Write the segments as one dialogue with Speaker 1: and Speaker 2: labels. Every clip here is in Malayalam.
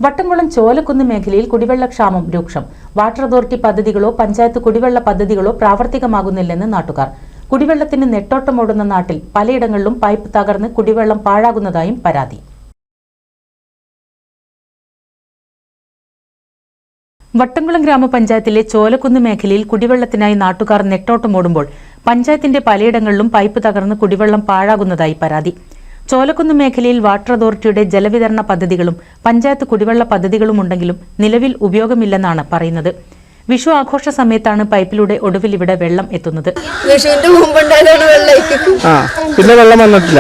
Speaker 1: വട്ടംകുളം ചോലക്കുന്ന് മേഖലയിൽ കുടിവെള്ളക്ഷാമം രൂക്ഷം. വാട്ടർ അതോറിറ്റി പദ്ധതികളോ പഞ്ചായത്ത് കുടിവെള്ള പദ്ധതികളോ പ്രാവർത്തികമാകുന്നില്ലെന്ന് നാട്ടുകാർ. കുടിവെള്ളത്തിന് നെട്ടോട്ടമോടുന്ന നാട്ടിൽ പലയിടങ്ങളിലും പൈപ്പ് തകർന്ന് കുടിവെള്ളം പാഴാകുന്നതായും പരാതി. വട്ടംകുളം ഗ്രാമപഞ്ചായത്തിലെ ചോലക്കുന്ന് മേഖലയിൽ കുടിവെള്ളത്തിനായി നാട്ടുകാർ നെട്ടോട്ടമോടുമ്പോൾ പഞ്ചായത്തിന്റെ പലയിടങ്ങളിലും പൈപ്പ് തകർന്ന് കുടിവെള്ളം പാഴാകുന്നതായി പരാതി. ചോലക്കുന്ന് മേഖലയിൽ വാട്ടർ അതോറിറ്റിയുടെ ജലവിതരണ പദ്ധതികളും പഞ്ചായത്ത് കുടിവെള്ള പദ്ധതികളും ഉണ്ടെങ്കിലും നിലവിൽ ഉപയോഗമില്ലെന്നാണ് പറയുന്നത്. വിഷു ആഘോഷ സമയത്താണ് പൈപ്പിലൂടെ ഒടുവിൽ ഇവിടെ വെള്ളം എത്തുന്നത്.
Speaker 2: പിന്നെ വെള്ളം വന്നിട്ടില്ല.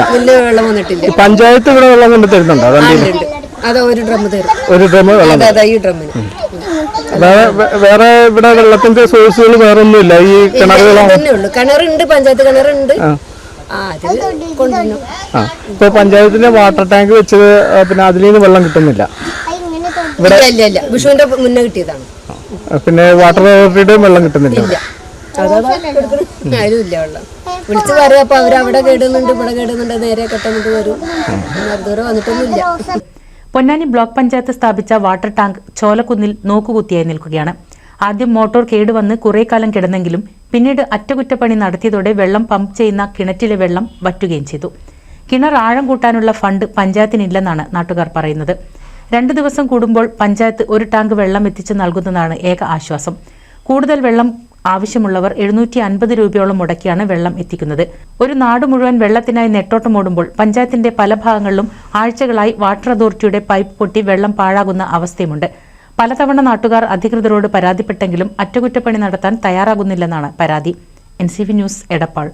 Speaker 2: പഞ്ചായത്ത് ഇവിടെ വെള്ളം കൊണ്ട് തരുന്നുണ്ടോ? വേറെ ഇവിടെ വെള്ളത്തിന്റെ സോഴ്സുകൾ വേറെ ഒന്നുമില്ല. ഈ
Speaker 3: കിണറുണ്ട്, പഞ്ചായത്ത് കിണറുണ്ട്.
Speaker 2: ഇപ്പൊ പഞ്ചായത്തിന്റെ വാട്ടർ ടാങ്ക് വെച്ചത് പിന്നെ അതിൽ നിന്ന് വെള്ളം കിട്ടുന്നില്ല.
Speaker 3: വിഷുവിന്റെ മുന്നേ കിട്ടിയതാണ്.
Speaker 2: പിന്നെ വാട്ടർ അതോറിറ്റിയുടെ വെള്ളം കിട്ടുന്നില്ല.
Speaker 3: അതിലുമില്ല വെള്ളം. വിളിച്ചു പറയാ, അപ്പൊ അവരവിടെ കേടുന്നുണ്ട്, ഇവിടെ കേടുന്നുണ്ട്, നേരെ കെട്ടുന്നത് വരും. അതുവരെ വന്നിട്ടൊന്നുമില്ല.
Speaker 1: പൊന്നാനി ബ്ലോക്ക് പഞ്ചായത്ത് സ്ഥാപിച്ച വാട്ടർ ടാങ്ക് ചോലക്കുന്നിൽ നോക്കുകുത്തിയായി നിൽക്കുകയാണ്. ആദ്യം മോട്ടോർ കേടുവന്ന് കുറേ കാലം കിടന്നെങ്കിലും പിന്നീട് അറ്റകുറ്റപ്പണി നടത്തിയതോടെ വെള്ളം പമ്പ് ചെയ്യുന്ന കിണറ്റിലെ വെള്ളം വറ്റുകയും ചെയ്തു. കിണർ ആഴം കൂട്ടാനുള്ള ഫണ്ട് പഞ്ചായത്തിനില്ലെന്നാണ് നാട്ടുകാർ പറയുന്നത്. 2 ദിവസം കൂടുമ്പോൾ പഞ്ചായത്ത് ഒരു ടാങ്ക് വെള്ളം എത്തിച്ചു നൽകുന്നതാണ് ഏക ആശ്വാസം. കൂടുതൽ വെള്ളം ആവശ്യമുള്ളവർ 750 രൂപയോളം മുടക്കിയാണ് വെള്ളം എത്തിക്കുന്നത്. ഒരു നാട് മുഴുവൻ വെള്ളത്തിനായി നെട്ടോട്ടമോടുമ്പോൾ പഞ്ചായത്തിന്റെ പല ഭാഗങ്ങളിലും ആഴ്ചകളായി വാട്ടർ അതോറിറ്റിയുടെ പൈപ്പ് പൊട്ടി വെള്ളം പാഴാകുന്ന അവസ്ഥയുമുണ്ട്. പലതവണ നാട്ടുകാർ അധികൃതരോട് പരാതിപ്പെട്ടെങ്കിലും അറ്റകുറ്റപ്പണി നടത്താൻ തയ്യാറാകുന്നില്ലെന്നാണ് പരാതി. NCV news Edappal.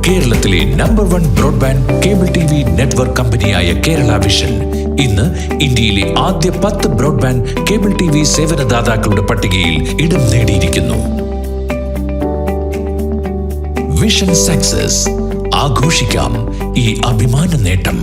Speaker 4: കേരളത്തിലെ number 1 broadband cable TV network കമ്പനിയായ കേരള വിഷൻ ഇന്ന് ഇന്ത്യയിലെ ആദ്യ 10 ബ്രോഡ്ബാൻഡ് കേബിൾ TV സേവനദാതാക്കളുടെ പട്ടികയിൽ ഇടം നേടിയിരിക്കുന്നു. Vision success. ആഘോഷിക്കാം ഈ അഭിമാന നേട്ടം.